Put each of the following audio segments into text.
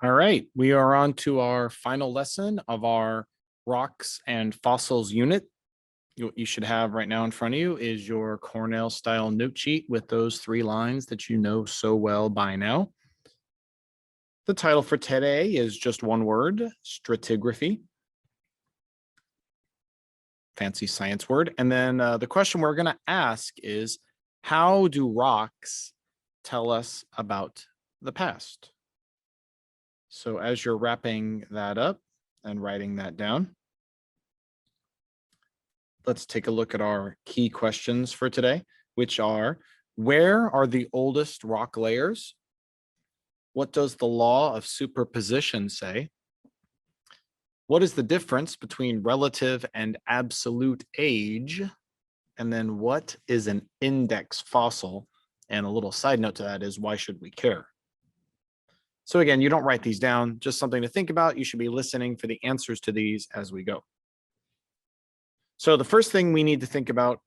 All right, we are on to our final lesson of our rocks and fossils unit. What you should have right now in front of you is your Cornell style note sheet with those 3 lines that you know so well by now. The title for today is just one word, stratigraphy. Fancy science word. And then the question we're going to ask is, how do rocks tell us about the past? So as you're wrapping that up and writing that down, let's take a look at our key questions for today, which are: where are the oldest rock layers? What does the law of superposition say? What is the difference between relative and absolute age? And then what is an index fossil? And a little side note to that is, why should we care? So again, you don't write these down, just something to think about. You should be listening for the answers to these as we go. So the first thing we need to think about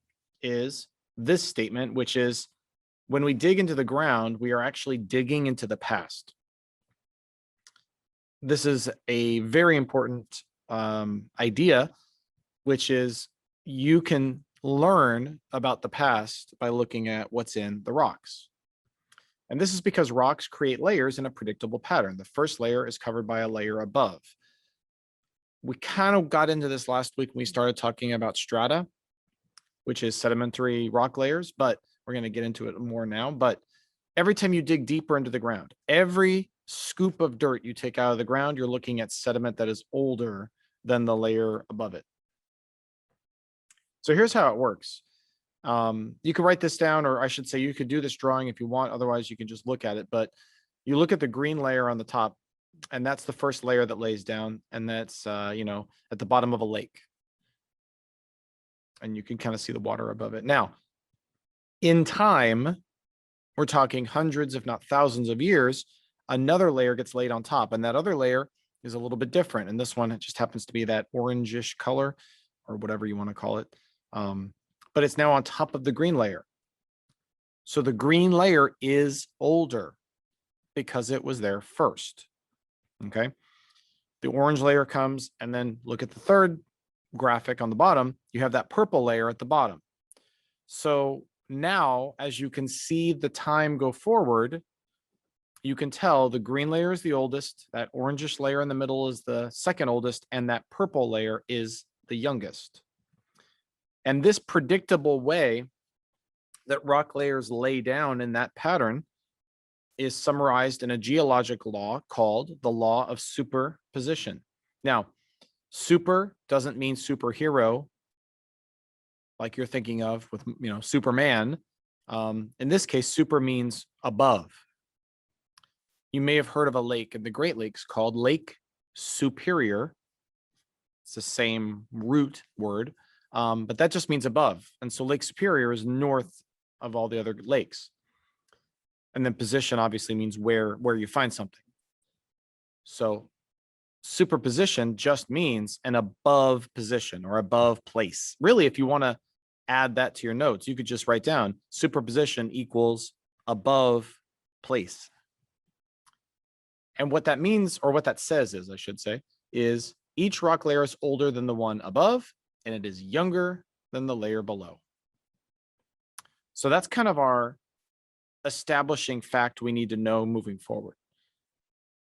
is this statement, which is, when we dig into the ground, we are actually digging into the past. This is a very important idea, which is you can learn about the past by looking at what's in the rocks. And this is because rocks create layers in a predictable pattern. The first layer is covered by a layer above. We kind of got into this last week when we started talking about strata, which is sedimentary rock layers, but we're going to get into it more now. But every time you dig deeper into the ground, every scoop of dirt you take out of the ground, you're looking at sediment that is older than the layer above it. So here's how it works. You can write this down, or I should say you could do this drawing if you want. Otherwise, you can just look at it. But you look at the green layer on the top, and that's the first layer that lays down. And that's, at the bottom of a lake. And you can kind of see the water above it. Now, in time, we're talking hundreds, if not thousands of years, another layer gets laid on top. And that other layer is a little bit different. And this one, it just happens to be that orangish color, or whatever you want to call it. But it's now on top of the green layer. So the green layer is older because it was there first. Okay. The orange layer comes, and then look at the third graphic on the bottom. You have that purple layer at the bottom. So now, as you can see the time go forward, you can tell the green layer is the oldest, that orangish layer in the middle is the second oldest, and that purple layer is the youngest. And this predictable way that rock layers lay down in that pattern is summarized in a geologic law called the law of superposition. Now, super doesn't mean superhero, like you're thinking of with, Superman. In this case, super means above. You may have heard of a lake in the Great Lakes called Lake Superior. It's the same root word. But that just means above. And so Lake Superior is north of all the other lakes. And then position obviously means where you find something. So superposition just means an above position or above place. Really, if you want to add that to your notes, you could just write down superposition equals above place. And what that means, or what that says is, I should say, is each rock layer is older than the one above, and it is younger than the layer below. So that's kind of our establishing fact we need to know moving forward.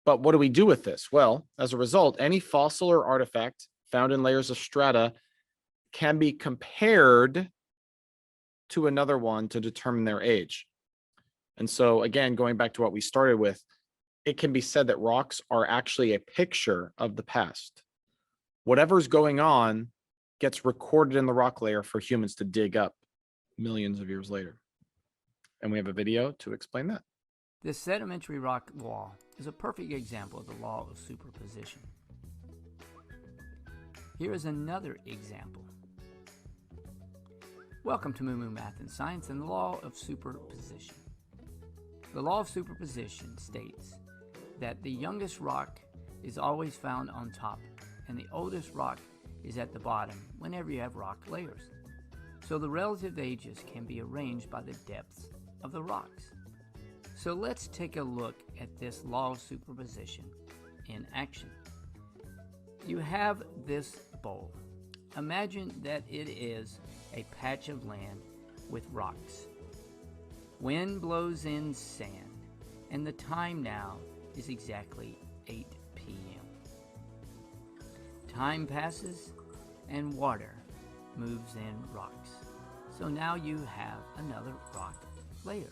But what do we do with this? Well, as a result, any fossil or artifact found in layers of strata can be compared to another one to determine their age. And so again, going back to what we started with, it can be said that rocks are actually a picture of the past. Whatever's going on gets recorded in the rock layer for humans to dig up millions of years later. And we have a video to explain that. This sedimentary rock law is a perfect example of the law of superposition. Here is another example. Welcome to Moo Moo Math and Science and the law of superposition. The law of superposition states that the youngest rock is always found on top, and the oldest rock is at the bottom whenever you have rock layers. So the relative ages can be arranged by the depths of the rocks. So let's take a look at this law of superposition in action. You have this bowl. Imagine that it is a patch of land with rocks. Wind blows in sand, and the time now is exactly 8 p.m. Time passes, and water moves in rocks. So now you have another rock layer.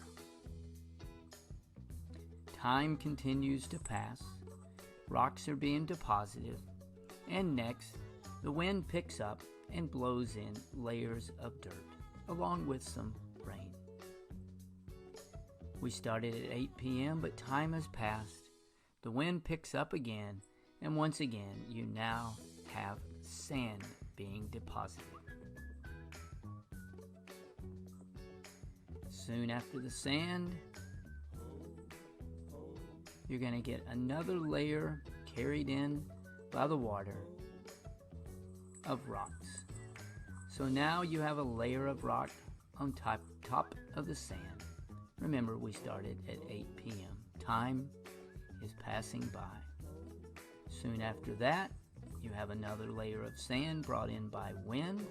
Time continues to pass, rocks are being deposited, and next, the wind picks up and blows in layers of dirt, along with some rain. We started at 8 p.m., but time has passed. The wind picks up again, and once again, you now have sand being deposited. Soon after the sand, you're going to get another layer carried in by the water of rocks. So now you have a layer of rock on top of the sand. Remember, we started at 8 p.m. Time is passing by. Soon after that, you have another layer of sand brought in by wind.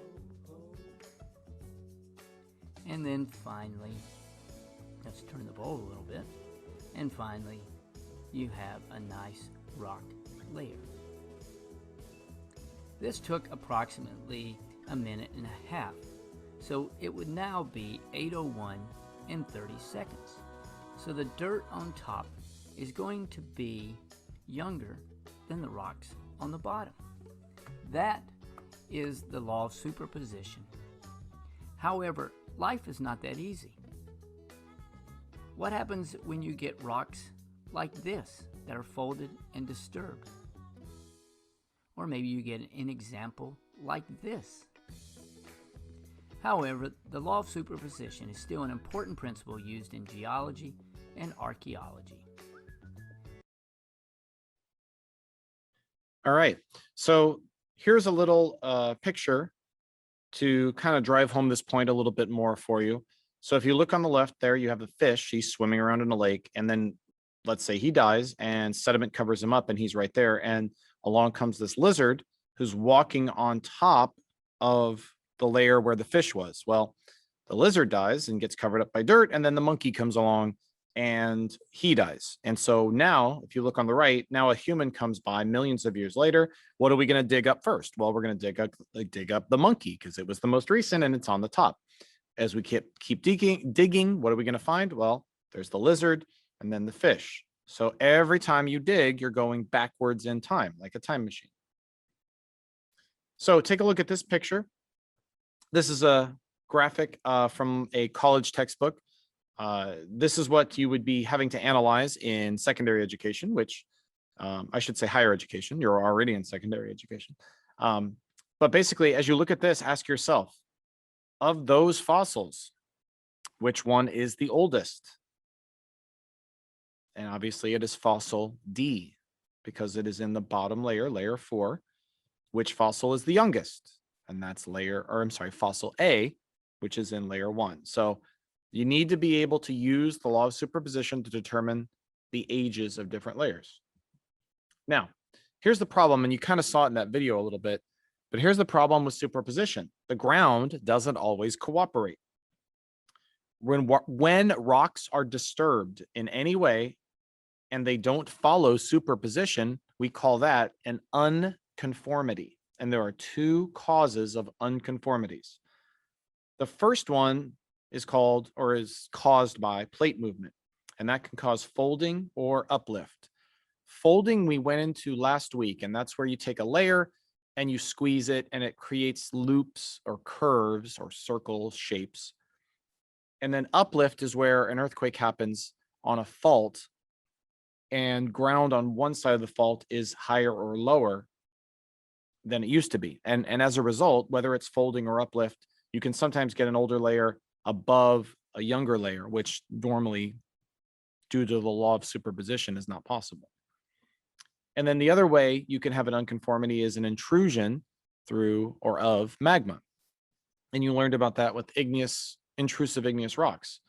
And then finally, let's turn the bowl a little bit. And finally, you have a nice rock layer. This took approximately a minute and a half, so it would now be 8:01 and 30 seconds. So the dirt on top is going to be younger than the rocks on the bottom. That is the law of superposition. However, life is not that easy. What happens when you get rocks like this that are folded and disturbed? Or maybe you get an example like this. However, the law of superposition is still an important principle used in geology and archaeology. All right, so here's a little picture to kind of drive home this point a little bit more for you. So if you look on the left there, you have the fish. He's swimming around in a lake, and then let's say he dies and sediment covers him up and he's right there. And along comes this lizard who's walking on top of the layer where the fish was. Well, the lizard dies and gets covered up by dirt, and then the monkey comes along and he dies. And so now, if you look on the right, now a human comes by millions of years later. What are we going to dig up first? Well, we're going to dig up the monkey because it was the most recent and it's on the top. As we keep digging, what are we going to find? Well, there's the lizard and then the fish. So every time you dig, you're going backwards in time, like a time machine. So take a look at this picture. This is a graphic from a college textbook. This is what you would be having to analyze in secondary education, which I should say higher education. You're already in secondary education. But basically, as you look at this, ask yourself, of those fossils, which one is the oldest? And obviously it is fossil D because it is in the bottom layer, layer 4. Which fossil is the youngest? And that's fossil A, which is in layer 1. So you need to be able to use the law of superposition to determine the ages of different layers. Now, here's the problem, and you kind of saw it in that video a little bit, but here's the problem with superposition. The ground doesn't always cooperate. When rocks are disturbed in any way and they don't follow superposition, we call that an unconformity. And there are two causes of unconformities. The first one is caused by plate movement, and that can cause folding or uplift. Folding we went into last week, and that's where you take a layer and you squeeze it and it creates loops or curves or circle shapes. And then uplift is where an earthquake happens on a fault and ground on one side of the fault is higher or lower than it used to be. And as a result, whether it's folding or uplift, you can sometimes get an older layer above a younger layer, which normally, due to the law of superposition, is not possible. And then the other way you can have an unconformity is an intrusion through or of magma. And you learned about that with intrusive igneous rocks.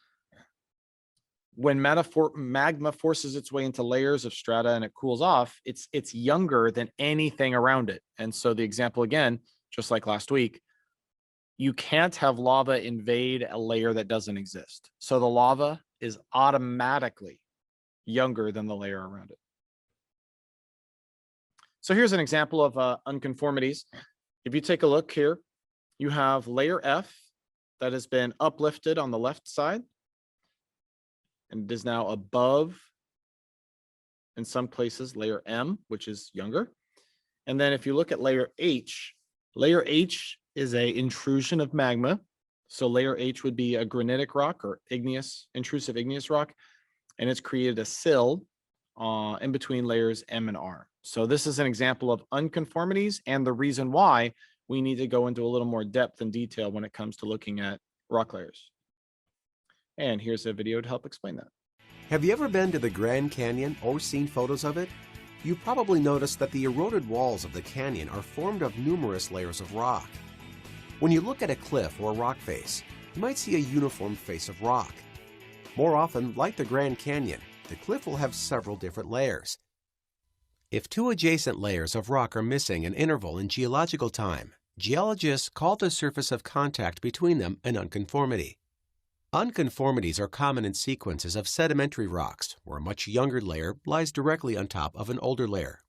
when magma forces its way into layers of strata and it cools off, it's younger than anything around it. And so the example again, just like last week, you can't have lava invade a layer that doesn't exist. So the lava is automatically younger than the layer around it. So here's an example of unconformities. If you take a look here, you have layer F that has been uplifted on the left side and it is now above, in some places, layer M, which is younger. And then if you look at layer H is a intrusion of magma. So layer H would be a granitic rock or intrusive igneous rock, and it's created a sill in between layers M and R. So this is an example of unconformities and the reason why we need to go into a little more depth and detail when it comes to looking at rock layers. And here's a video to help explain that. Have you ever been to the Grand Canyon or seen photos of it? You probably noticed that the eroded walls of the canyon are formed of numerous layers of rock. When you look at a cliff or a rock face, you might see a uniform face of rock. More often, like the Grand Canyon, the cliff will have several different layers. If two adjacent layers of rock are missing an interval in geological time, geologists call the surface of contact between them an unconformity. Unconformities are common in sequences of sedimentary rocks, where a much younger layer lies directly on top of an older layer.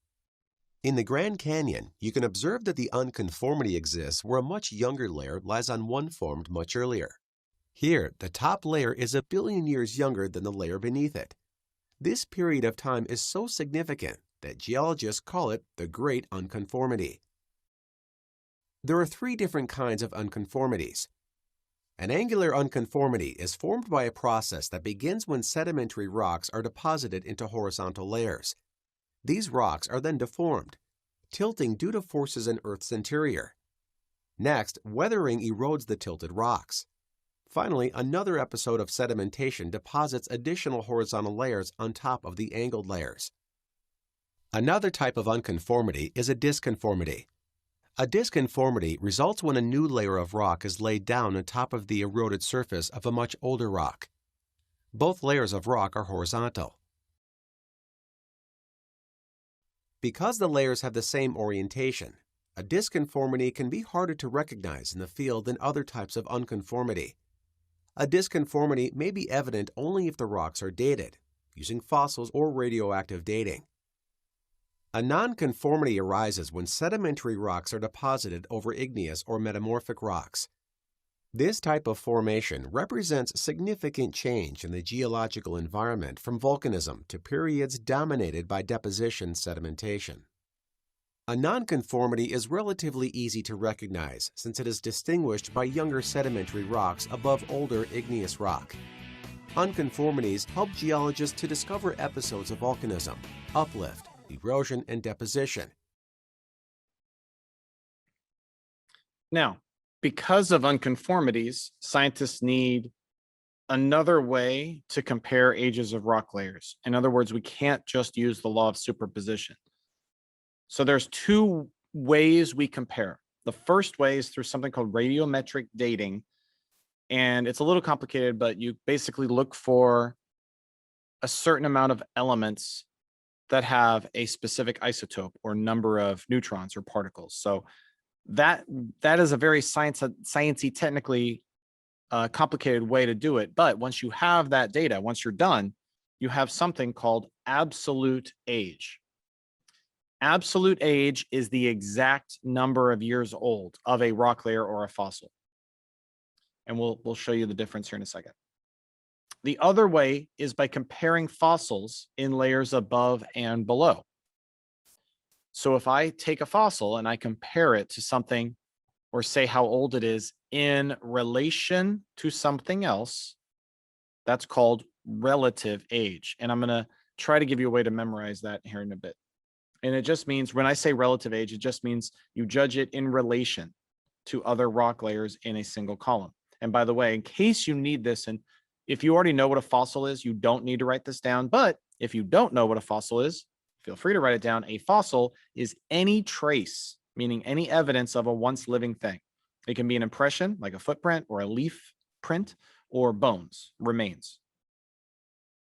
In the Grand Canyon, you can observe that the unconformity exists where a much younger layer lies on one formed much earlier. Here, the top layer is 1 billion years younger than the layer beneath it. This period of time is so significant that geologists call it the Great Unconformity. There are 3 different kinds of unconformities. An angular unconformity is formed by a process that begins when sedimentary rocks are deposited into horizontal layers. These rocks are then deformed, tilting due to forces in Earth's interior. Next, weathering erodes the tilted rocks. Finally, another episode of sedimentation deposits additional horizontal layers on top of the angled layers. Another type of unconformity is a disconformity. A disconformity results when a new layer of rock is laid down on top of the eroded surface of a much older rock. Both layers of rock are horizontal. Because the layers have the same orientation, a disconformity can be harder to recognize in the field than other types of unconformity. A disconformity may be evident only if the rocks are dated, using fossils or radioactive dating. A nonconformity arises when sedimentary rocks are deposited over igneous or metamorphic rocks. This type of formation represents significant change in the geological environment from volcanism to periods dominated by deposition sedimentation. A nonconformity is relatively easy to recognize since it is distinguished by younger sedimentary rocks above older igneous rock. Unconformities help geologists to discover episodes of volcanism, uplift, erosion, and deposition. Now, because of unconformities, scientists need another way to compare ages of rock layers. In other words, we can't just use the law of superposition. So there's 2 ways we compare. The first way is through something called radiometric dating. And it's a little complicated, but you basically look for a certain amount of elements that have a specific isotope or number of neutrons or particles. So that is a very sciencey, technically complicated way to do it. But once you have that data, once you're done, you have something called absolute age. Absolute age is the exact number of years old of a rock layer or a fossil. And we'll show you the difference here in a second. The other way is by comparing fossils in layers above and below. So if I take a fossil and I compare it to something or say how old it is in relation to something else, that's called relative age. And I'm going to try to give you a way to memorize that here in a bit. And it just means when I say relative age, it just means you judge it in relation to other rock layers in a single column. And by the way, in case you need this, and if you already know what a fossil is, you don't need to write this down. But if you don't know what a fossil is, feel free to write it down. A fossil is any trace, meaning any evidence of a once living thing. It can be an impression, like a footprint or a leaf print, or bones, remains.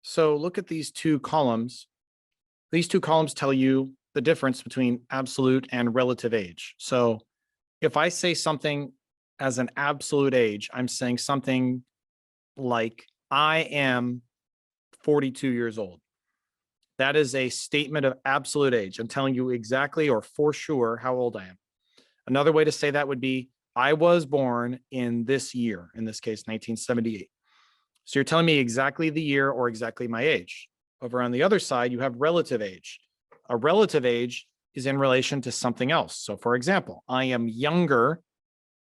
So look at these two columns. These two columns tell you the difference between absolute and relative age. So if I say something as an absolute age, I'm saying something like, I am 42 years old. That is a statement of absolute age. I'm telling you exactly or for sure how old I am. Another way to say that would be, I was born in this year, in this case, 1978. So you're telling me exactly the year or exactly my age. Over on the other side, you have relative age. A relative age is in relation to something else. So for example, I am younger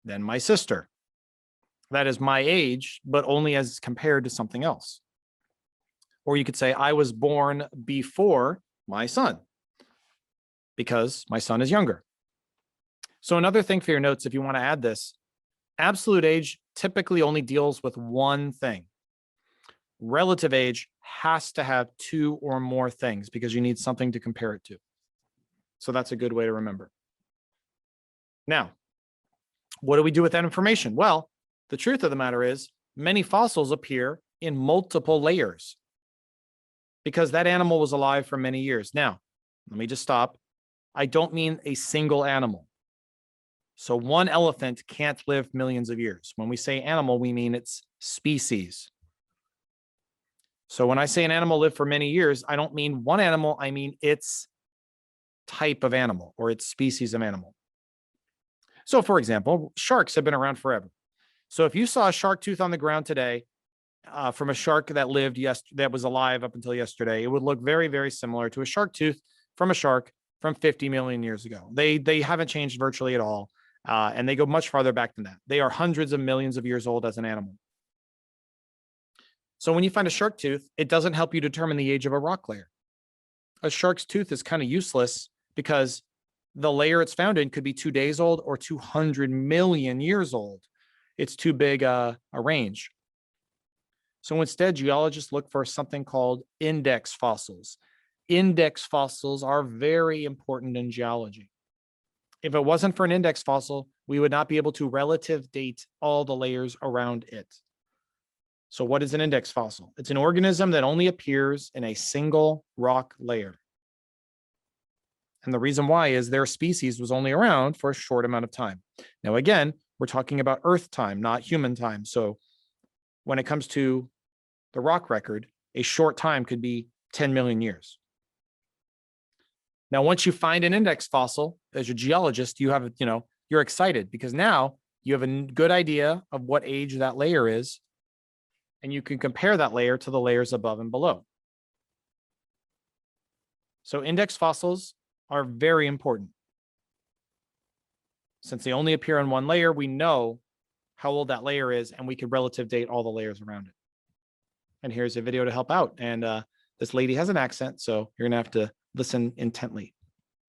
than my sister. That is my age, but only as compared to something else. Or you could say, I was born before my son, because my son is younger. So another thing for your notes, if you want to add this, absolute age typically only deals with one thing. Relative age has to have two or more things because you need something to compare it to. So that's a good way to remember. Now, what do we do with that information? Well, the truth of the matter is many fossils appear in multiple layers because that animal was alive for many years. Now, let me just stop. I don't mean a single animal. So one elephant can't live millions of years. When we say animal, we mean its species. So when I say an animal lived for many years, I don't mean one animal, I mean its type of animal or its species of animal. So for example, sharks have been around forever. So if you saw a shark tooth on the ground today from a shark that lived that was alive up until yesterday, it would look very, very similar to a shark tooth from a shark from 50 million years ago. They haven't changed virtually at all. And they go much farther back than that. They are hundreds of millions of years old as an animal. So when you find a shark tooth, it doesn't help you determine the age of a rock layer. A shark's tooth is kind of useless because the layer it's found in could be 2 days old or 200 million years old. It's too big a range. So instead, geologists look for something called index fossils. Index fossils are very important in geology. If it wasn't for an index fossil, we would not be able to relative date all the layers around it. So what is an index fossil? It's an organism that only appears in a single rock layer. And the reason why is their species was only around for a short amount of time. Now, again, we're talking about Earth time, not human time. So when it comes to the rock record, a short time could be 10 million years. Now, once you find an index fossil, as a geologist, you have, you're excited because now you have a good idea of what age that layer is, and you can compare that layer to the layers above and below. So index fossils are very important. Since they only appear on one layer, we know how old that layer is, and we can relative date all the layers around it. And here's a video to help out. And this lady has an accent, so you're gonna have to listen intently.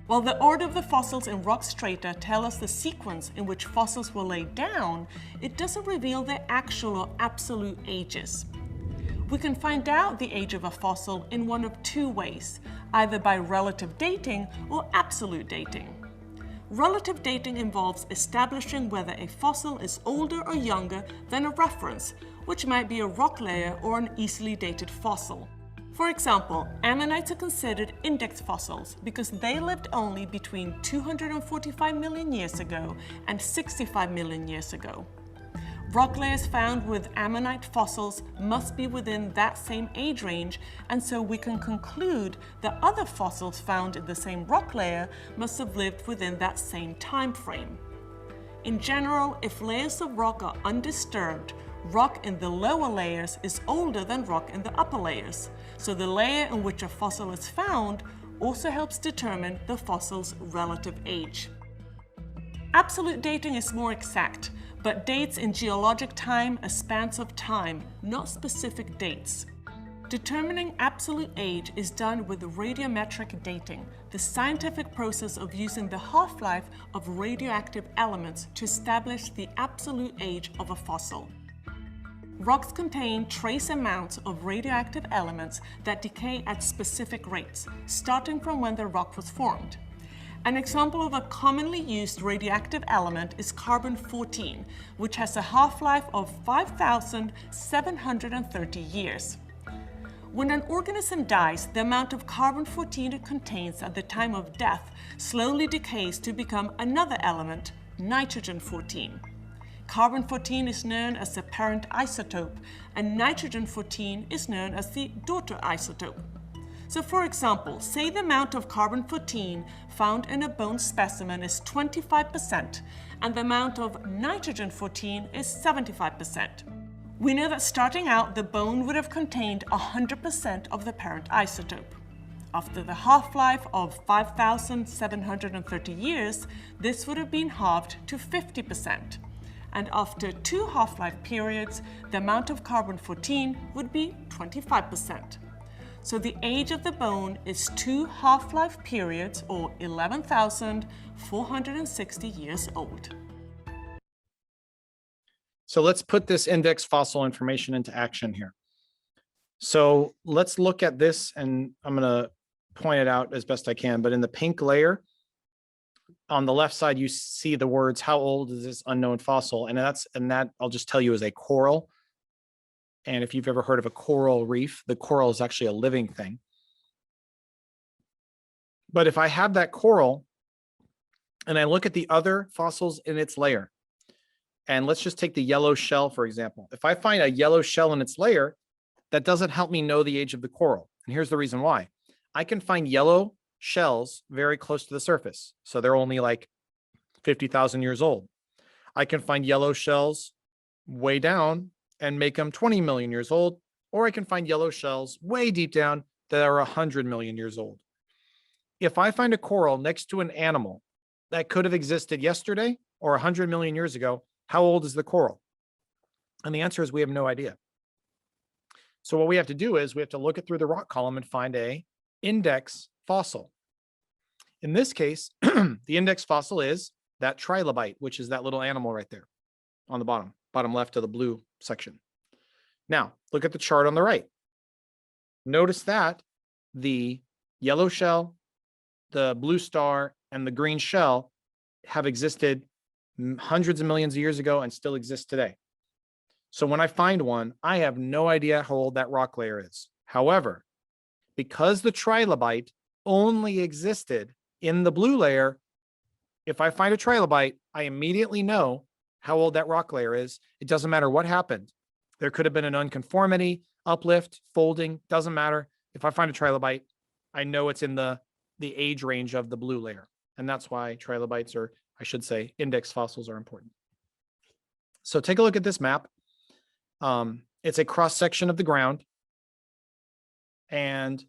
While the order of the fossils in rock strata tell us the sequence in which fossils were laid down, it doesn't reveal their actual or absolute ages. We can find out the age of a fossil in one of two ways, either by relative dating or absolute dating. Relative dating involves establishing whether a fossil is older or younger than a reference, which might be a rock layer or an easily dated fossil. For example, ammonites are considered index fossils because they lived only between 245 million years ago and 65 million years ago. Rock layers found with ammonite fossils must be within that same age range, and so we can conclude that other fossils found in the same rock layer must have lived within that same time frame. In general, if layers of rock are undisturbed, rock in the lower layers is older than rock in the upper layers, so the layer in which a fossil is found also helps determine the fossil's relative age. Absolute dating is more exact, but dates in geologic time a spans of time, not specific dates. Determining absolute age is done with radiometric dating, the scientific process of using the half-life of radioactive elements to establish the absolute age of a fossil. Rocks contain trace amounts of radioactive elements that decay at specific rates, starting from when the rock was formed. An example of a commonly used radioactive element is carbon-14, which has a half-life of 5,730 years. When an organism dies, the amount of carbon-14 it contains at the time of death slowly decays to become another element, nitrogen-14. Carbon-14 is known as the parent isotope, and nitrogen-14 is known as the daughter isotope. So for example, say the amount of carbon-14 found in a bone specimen is 25%, and the amount of nitrogen-14 is 75%. We know that starting out, the bone would have contained 100% of the parent isotope. After the half-life of 5,730 years, this would have been halved to 50%. And after 2 half-life periods, the amount of carbon-14 would be 25%. So the age of the bone is 2 half-life periods, or 11,460 years old. So let's put this index fossil information into action here. So let's look at this, and I'm going to point it out as best I can, but in the pink layer, on the left side, you see the words, how old is this unknown fossil? And that I'll just tell you is a coral. And if you've ever heard of a coral reef, the coral is actually a living thing. But if I have that coral and I look at the other fossils in its layer, and let's just take the yellow shell, for example. If I find a yellow shell in its layer, that doesn't help me know the age of the coral. And here's the reason why. I can find yellow shells very close to the surface. So they're only like 50,000 years old. I can find yellow shells way down and make them 20 million years old, or I can find yellow shells way deep down that are 100 million years old. If I find a coral next to an animal that could have existed yesterday or 100 million years ago, how old is the coral? And the answer is we have no idea. So what we have to do is we have to look it through the rock column and find a index fossil. In this case, the index fossil is that trilobite, which is that little animal right there on the bottom left of the blue section. Now, look at the chart on the right. Notice that the yellow shell, the blue star, and the green shell have existed hundreds of millions of years ago and still exist today. So when I find one, I have no idea how old that rock layer is. However, because the trilobite only existed in the blue layer, if I find a trilobite, I immediately know how old that rock layer is. It doesn't matter what happened. There could have been an unconformity, uplift, folding, doesn't matter. If I find a trilobite, I know it's in the age range of the blue layer. And that's why trilobites, or I should say index fossils, are important. So take a look at this map. It's a cross section of the ground, and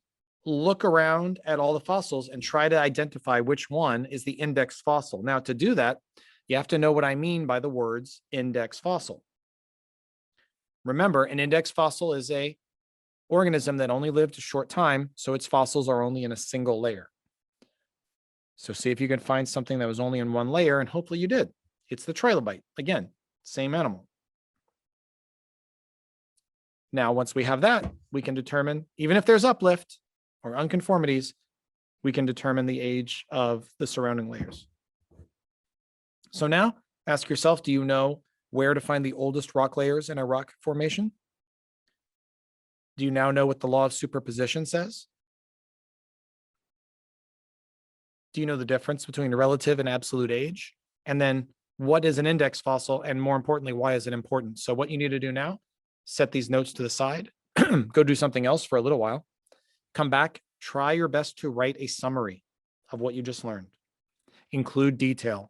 look around at all the fossils and try to identify which one is the index fossil. Now, to do that, you have to know what I mean by the words index fossil. Remember, an index fossil is a organism that only lived a short time, so its fossils are only in a single layer. So see if you can find something that was only in one layer, and hopefully you did. It's the trilobite. Again, same animal. Now, once we have that, we can determine, even if there's uplift or unconformities, we can determine the age of the surrounding layers. So now ask yourself, do you know where to find the oldest rock layers in a rock formation? Do you now know what the law of superposition says? Do you know the difference between relative and absolute age? And then what is an index fossil? And more importantly, why is it important? So what you need to do now, set these notes to the side, go do something else for a little while, come back, try your best to write a summary of what you just learned. Include detail,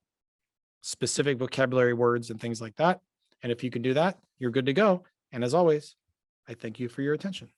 specific vocabulary words and things like that. And if you can do that, you're good to go. And as always, I thank you for your attention.